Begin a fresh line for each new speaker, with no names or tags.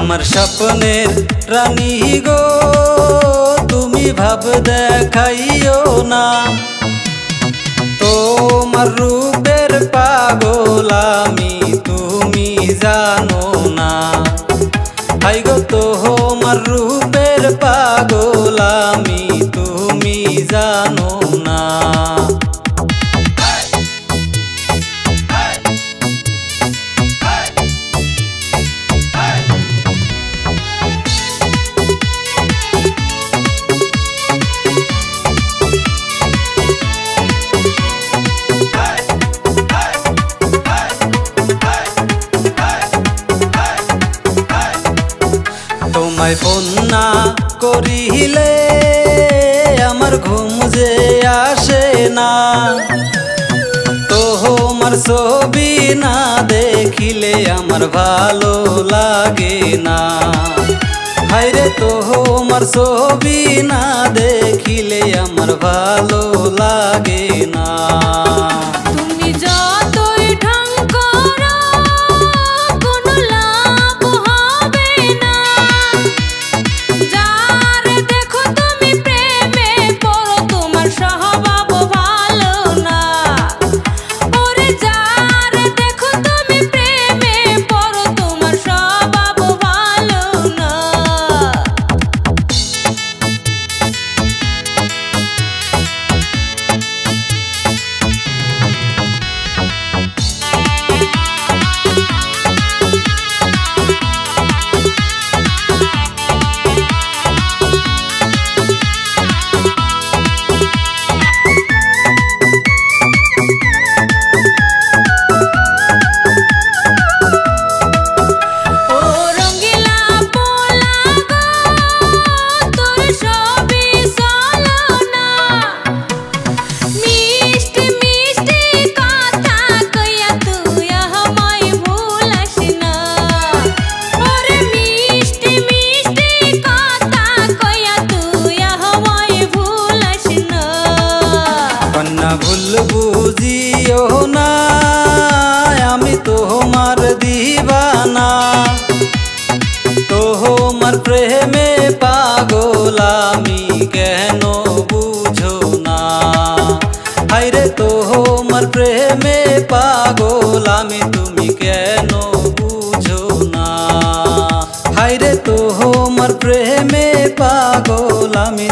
আমার স্বপ্নের রানী গো তুমি ভাব দেখাইও না তোমার রূপের পাগল আমি তুমি জানো না হাই গো তোমার রূপের পাগল আমি তুমি জানো না তোমায় ফোন না করিলে আমার ঘুম যে আসে না তোমার ছবি না দেখিলে আমার ভালো লাগে না হায়রে তোমার ছবি না দেখিলে আমার ভালো লাগে না ভুল বুঝিও না আমি তোমার দিবানা তোমার প্রেমে পাগল আমি কেন বুঝো না হায়রে তোমার প্রেমে পাগল আমি তুমি কেন বুঝো না হায়রে তোমার প্রেমে পাগল আমি